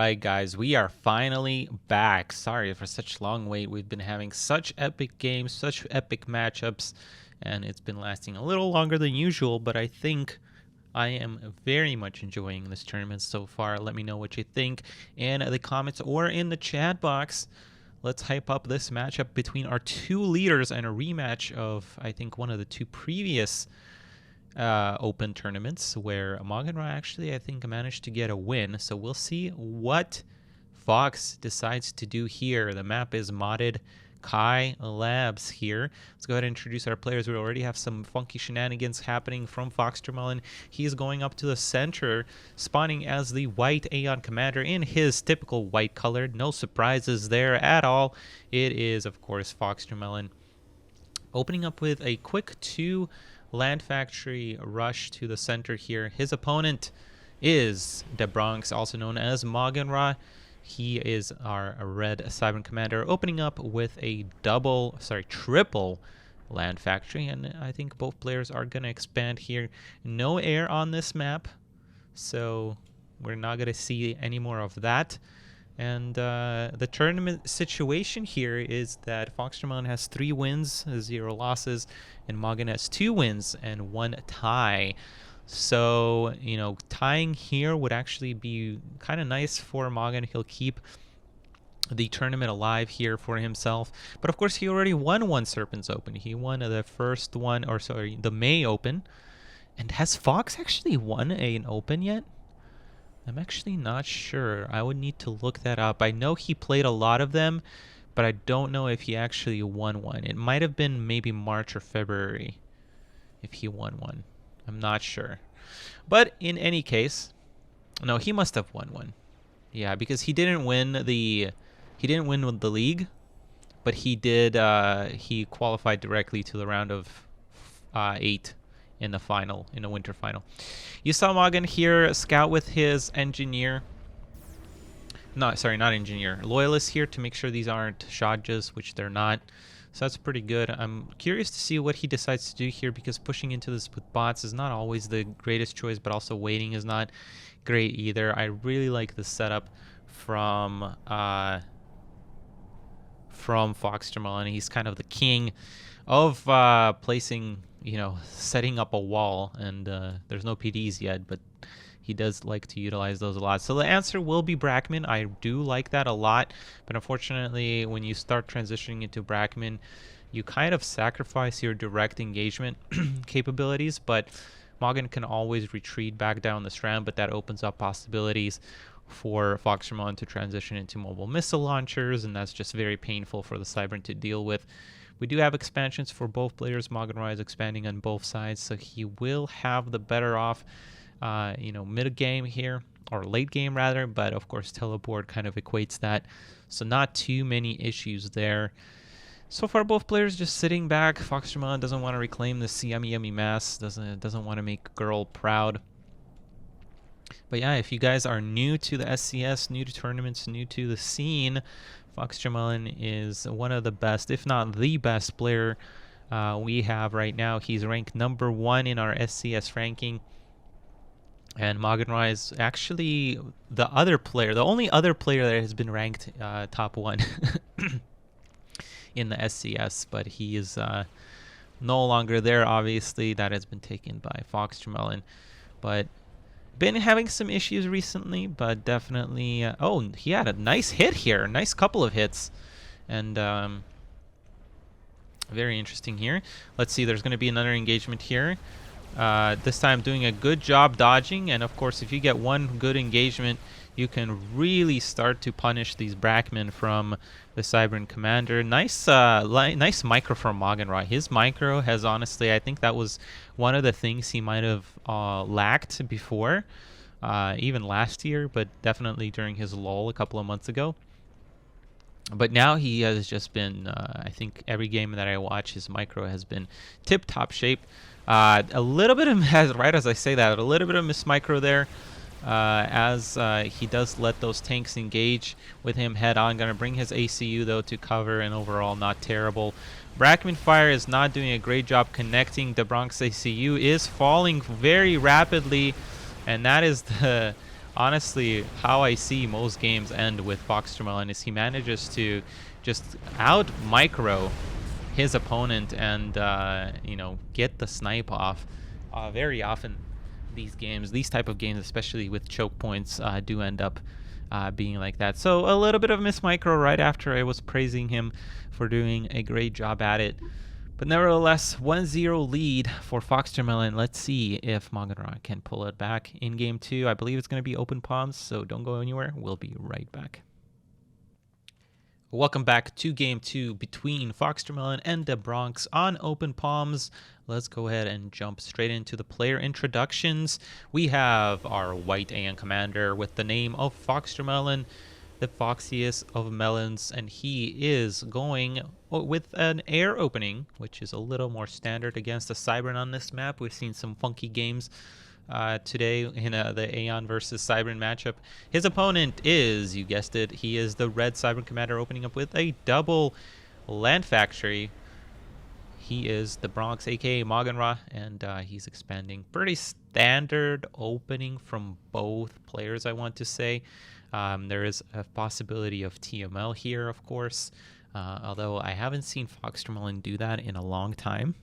Alright guys, we are finally back. Sorry for such long wait. We've been having such epic games, such epic matchups, and it's been lasting a little longer than usual, but I think I am very much enjoying this tournament so far. Let me know what you think in the comments or in the chat box. Let's hype up this matchup between our two leaders and a rematch of, I think, one of the two previous open tournaments where Magenra actually, I think, managed to get a win. So we'll see what Fox decides to do here. The map is modded Kai Labs here. Let's go ahead and introduce our players. We already have some funky shenanigans happening from FoxTermelon. He's going up to the center, spawning as the white Aeon Commander in his typical white color. No surprises there at all. It is, of course, FoxTermelon opening up with a quick 2 Land Factory rush to the center here. His opponent is the Bronx, also known as Magenra. He is our red Serpent commander, opening up with a triple Land Factory, and I think both players are going to expand here. No air on this map, so we're not going to see any more of that. And the tournament situation here is that FoxTermelon has 3 wins, 0 losses, and Magen has 2 wins and 1 tie. So, you know, tying here would actually be kind of nice for Magen. He'll keep the tournament alive here for himself. But of course, he already won one Serpent's Open. He won the first one, or sorry, the May Open. And has Fox actually won an Open yet? I'm actually not sure. I would need to look that up. I know he played a lot of them, but I don't know if he actually won one. It might have been maybe March or February if he won one. I'm not sure. But in any case, no, he must have won one. Yeah, because he didn't win with the league, but he did he qualified directly to the round of 8 in the final, in the winter final. You saw Magen here scout with his engineer. Not engineer. Loyalist here to make sure these aren't Shadjas, which they're not. So that's pretty good. I'm curious to see what he decides to do here, because pushing into this with bots is not always the greatest choice, but also waiting is not great either. I really like the setup from FoxTermelon. He's kind of the king of placing, you know, setting up a wall, and there's no PDs yet, but he does like to utilize those a lot. So the answer will be Brackman. I do like that a lot, but unfortunately, when you start transitioning into Brackman, you kind of sacrifice your direct engagement capabilities, but Magen can always retreat back down the strand, but that opens up possibilities for FoxTermelon to transition into mobile missile launchers, and that's just very painful for the Serpent to deal with. We do have expansions for both players. Magenra is expanding on both sides, so he will have the better off, you know, mid game here, or late game rather, but of course teleport kind of equates that, so not too many issues there. So far, both players just sitting back. FoxTermelon doesn't want to reclaim this yummy mass, doesn't want to make girl proud. But yeah, if you guys are new to the SCS, new to tournaments, new to the scene, FoxTermelon is one of the best, if not the best player we have right now. He's ranked number 1 in our SCS ranking. And Magenra is actually the only other player that has been ranked top 1 in the SCS, but he is no longer there, obviously. That has been taken by FoxTermelon. But been having some issues recently, but definitely... oh, he had a nice hit here. Nice couple of hits. And very interesting here. Let's see, there's going to be another engagement here. This time doing a good job dodging, and of course if you get one good engagement, you can really start to punish these Brackmen from the Serpent commander. Nice nice micro from Magenra. His micro has, honestly, I think that was one of the things he might have lacked before, even last year, but definitely during his lull a couple of months ago. But now he has just been, I think every game that I watch, his micro has been tip-top shape. A little bit of, right as I say that, a little bit of miss micro there, as he does let those tanks engage with him head on. Gonna bring his ACU though to cover, and overall not terrible. Brackman Fire is not doing a great job connecting. The Bronx ACU is falling very rapidly, and that is the honestly, how I see most games end with FoxTermelon is he manages to just out micro his opponent and get the snipe off. Very often, these type of games, especially with choke points, do end up being like that. So a little bit of miss micro right after I was praising him for doing a great job at it. But nevertheless, 1-0 lead for FoxTermelon. Let's see if Maganra can pull it back in game 2. I believe it's going to be open palms, so don't go anywhere. We'll be right back. Welcome back to game 2 between FoxTermelon and the Bronx on open palms. Let's go ahead and jump straight into the player introductions. We have our white AN commander with the name of FoxTermelon, the foxiest of melons, and he is going with an air opening, which is a little more standard against the Cybern on this map. We've seen some funky games today in the Aeon versus Cybern matchup. His opponent is, you guessed it, he is the red Cybern commander opening up with a double land factory. He is the Bronx, aka Maganra, and he's expanding. Pretty standard opening from both players, I want to say. There is a possibility of TML here, of course, although I haven't seen FoxTermelon do that in a long time.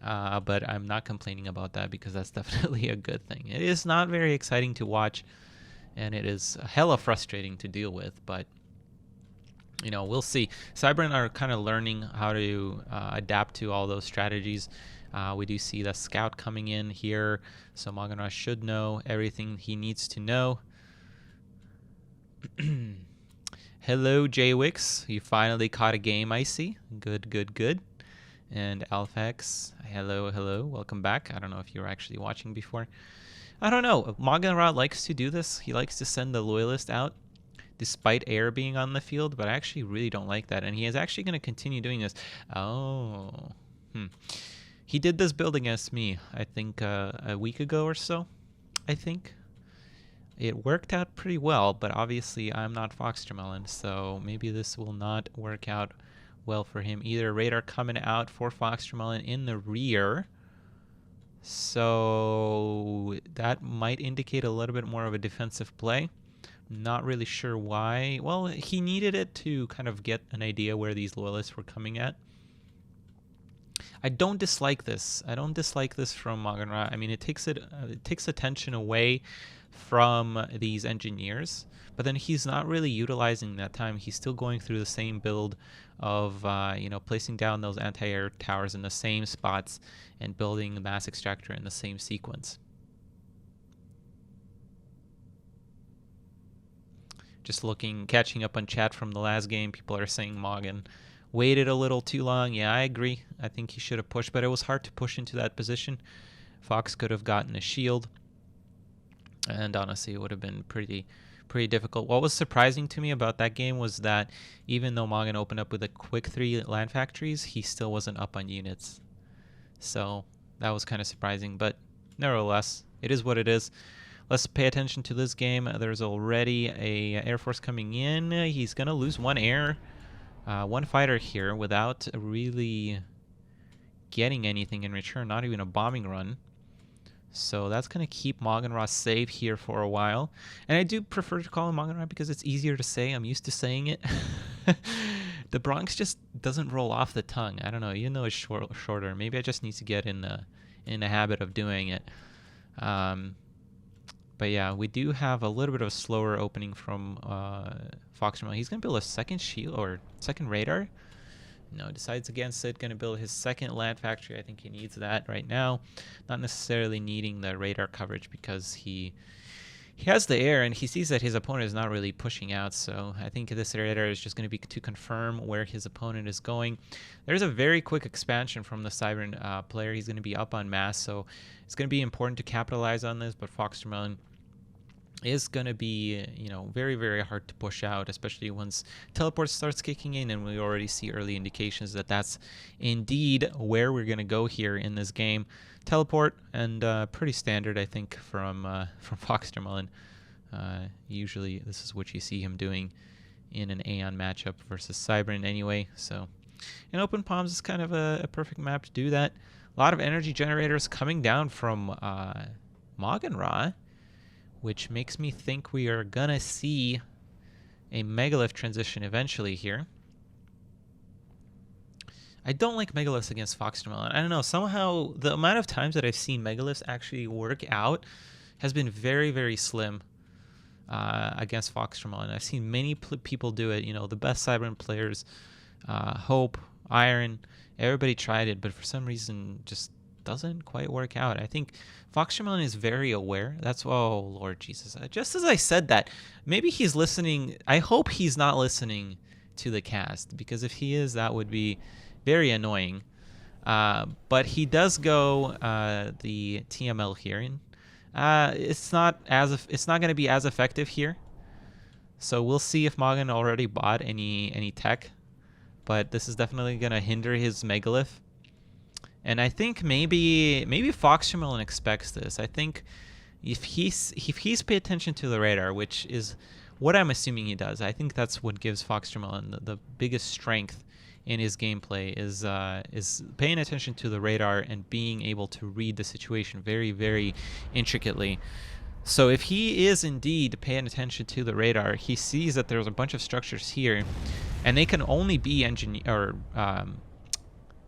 But I'm not complaining about that because that's definitely a good thing. It is not very exciting to watch, and it is hella frustrating to deal with, but we'll see. Cybern are kind of learning how to adapt to all those strategies. We do see the scout coming in here, so Maganra should know everything he needs to know. Hello, JWix. You finally caught a game, I see. Good, good, good. And Alphax, hello, welcome back. I don't know if you were actually watching before. I don't know. Maganra likes to do this. He likes to send the loyalist out despite air being on the field, but I actually really don't like that. And he is actually going to continue doing this. He did this build against me, I think, a week ago or so, I think. It worked out pretty well, but obviously I'm not FoxTermelon, so maybe this will not work out well for him either. Radar coming out for FoxTermelon in the rear, so that might indicate a little bit more of a defensive play. Not really sure why. Well, he needed it to kind of get an idea where these loyalists were coming at. I don't dislike this. I don't dislike this from Maganra. I mean, it takes attention away from these engineers, but then he's not really utilizing that time. He's still going through the same build of placing down those anti-air towers in the same spots and building the mass extractor in the same sequence. Just catching up on chat from the last game, people are saying Magan waited a little too long. Yeah, I agree. I think he should have pushed, but it was hard to push into that position. Fox could have gotten a shield, and honestly, it would have been pretty difficult. What was surprising to me about that game was that even though Magan opened up with a quick 3 land factories, he still wasn't up on units. So that was kind of surprising, but nevertheless, it is what it is. Let's pay attention to this game. There's already a Air Force coming in. He's going to lose one one fighter here without really getting anything in return, not even a bombing run. So that's going to keep Maganra safe here for a while. And I do prefer to call him Maganra because it's easier to say. I'm used to saying it. The Bronx just doesn't roll off the tongue. I don't know, even though it's shorter. Maybe I just need to get in the habit of doing it. But yeah, we do have a little bit of a slower opening from FoxTermelon. He's going to build a second shield or second radar. No, decides against it. Going to build his second land factory. I think he needs that right now. Not necessarily needing the radar coverage because he has the air and he sees that his opponent is not really pushing out. So I think this radar is just going to be to confirm where his opponent is going. There's a very quick expansion from the Cybern player. He's going to be up on mass, so it's going to be important to capitalize on this. But FoxTermelon is going to be, very, very hard to push out, especially once teleport starts kicking in, and we already see early indications that that's indeed where we're going to go here in this game. Teleport, and pretty standard, I think, from FoxTermelon. Usually this is what you see him doing in an Aeon matchup versus Cybern anyway, so in open palms is kind of a perfect map to do that. A lot of energy generators coming down from Maganra. which makes me think we are gonna see a Megalith transition eventually here. I don't like Megaliths against FoxTermelon. I don't know, somehow the amount of times that I've seen Megaliths actually work out has been very, very slim against FoxTermelon. I've seen many people do it, you know, the best Cyberman players, Hope, Iron, everybody tried it, but for some reason just doesn't quite work out. I think FoxTermelon is very aware. That's, oh Lord Jesus. Just as I said that, maybe he's listening. I hope he's not listening to the cast, because if he is, that would be very annoying. But he does go the TML here, and it's not going to be as effective here. So we'll see if Magan already bought any tech, but this is definitely going to hinder his Megalith. And I think maybe FoxTermelon expects this. I think if he's paid attention to the radar, which is what I'm assuming he does, I think that's what gives FoxTermelon the biggest strength in his gameplay, is paying attention to the radar and being able to read the situation very, very intricately. So if he is indeed paying attention to the radar, he sees that there's a bunch of structures here, and they can only be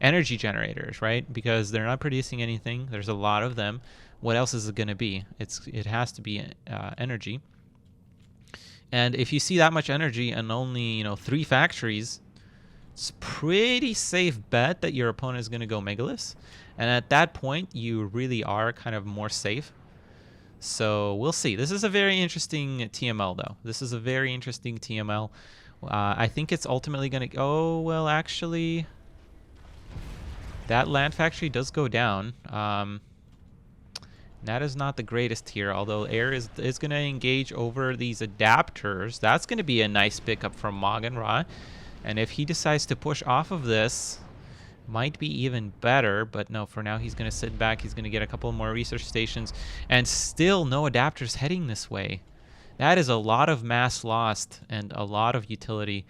energy generators, right? Because they're not producing anything. There's a lot of them. What else is it going to be? It has to be energy. And if you see that much energy and only 3 factories, it's a pretty safe bet that your opponent is going to go Megaliths. And at that point, you really are kind of more safe. So we'll see. This is a very interesting TML, though. This is a very interesting TML. I think it's ultimately going to... Oh, well, actually... That land factory does go down. That is not the greatest here, although Air is going to engage over these adapters. That's going to be a nice pickup from Magan Ra. And if he decides to push off of this, might be even better. But no, for now he's going to sit back. He's going to get a couple more research stations. And still no adapters heading this way. That is a lot of mass lost and a lot of utility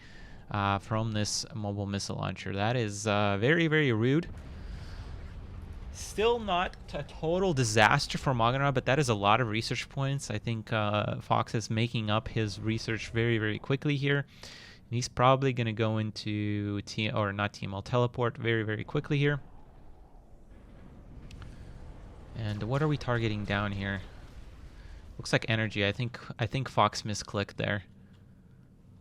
from this mobile missile launcher. That is very, very rude. Still not a total disaster for Magan Ra, but that is a lot of research points. I think Fox is making up his research very, very quickly here. He's probably going to go into TML teleport very, very quickly here. And what are we targeting down here? Looks like energy. I think Fox misclicked there.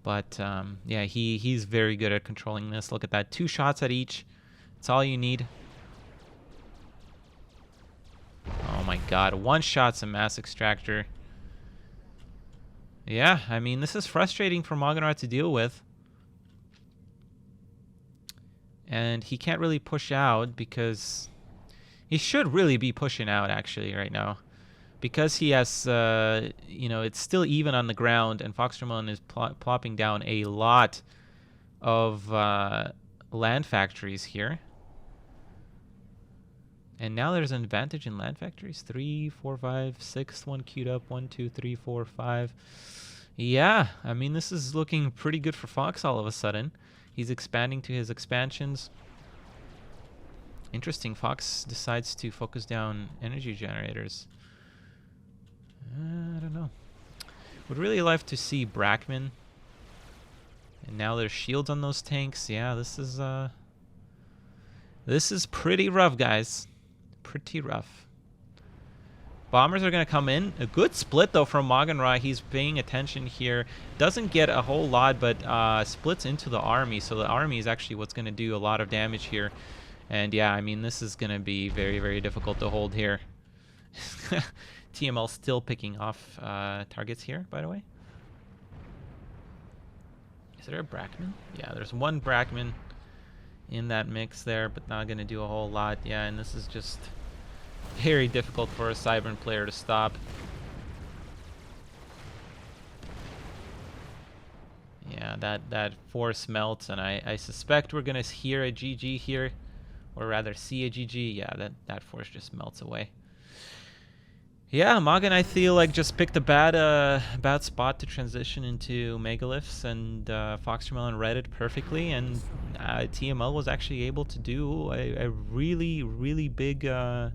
But yeah, he's very good at controlling this. Look at that, 2 shots at each. That's all you need. Oh my god, 1 shot's a mass extractor. Yeah, I mean, this is frustrating for Magan Ra to deal with. And he can't really push out because... He should really be pushing out, actually, right now. Because he has, it's still even on the ground, and FoxTermelon is plopping down a lot of land factories here. And now there's an advantage in land factories. 3, 4, 5, 6, 1 queued up. 1, 2, 3, 4, 5. Yeah, I mean, this is looking pretty good for Fox all of a sudden. He's expanding to his expansions. Interesting, Fox decides to focus down energy generators. I don't know. Would really like to see Brackman. And now there's shields on those tanks. Yeah, this is pretty rough, guys. Pretty rough. Bombers are going to come in. A good split, though, from Magan Ra. He's paying attention here. Doesn't get a whole lot, but splits into the army. So the army is actually what's going to do a lot of damage here. And yeah, I mean, this is going to be very, very difficult to hold here. TML still picking off targets here, by the way. Is there a Brackman? Yeah, there's 1 Brackman in that mix there, but not going to do a whole lot. Yeah, and this is just very difficult for a Cyberman player to stop. Yeah, that force melts, and I suspect we're going to hear a GG here, or rather see a GG. Yeah, that force just melts away. Yeah, Magan, I feel like, just picked a bad spot to transition into Megaliths, and FoxTermelon read it perfectly, and TML was actually able to do a really, really big, or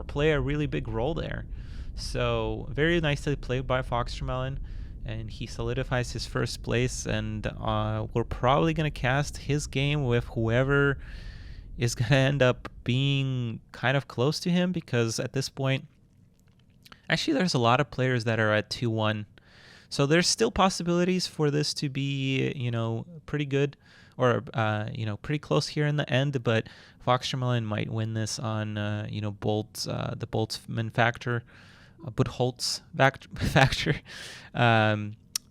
play a really big role there. So very nicely played by FoxTermelon, and he solidifies his first place. And we're probably gonna cast his game with whoever is gonna end up being kind of close to him, because at this point, actually, there's a lot of players that are at 2-1. So there's still possibilities for this to be, pretty good, or pretty close here in the end. But FoxTermelon might win this on, the Boltzmann factor, Buchholz factor,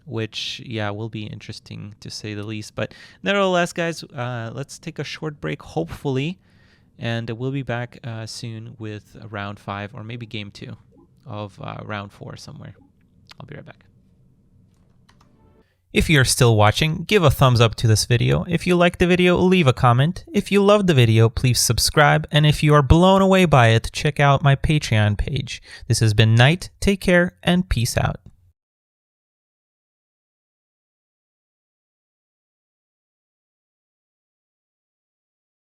which will be interesting to say the least. But nevertheless, guys, let's take a short break, hopefully, and we'll be back soon with round 5 or maybe game 2 of round 4 somewhere. I'll be right back. If you're still watching, give a thumbs up to this video. If you liked the video, leave a comment. If you loved the video, please subscribe. And if you are blown away by it, check out my Patreon page. This has been Nite. Take care and peace out.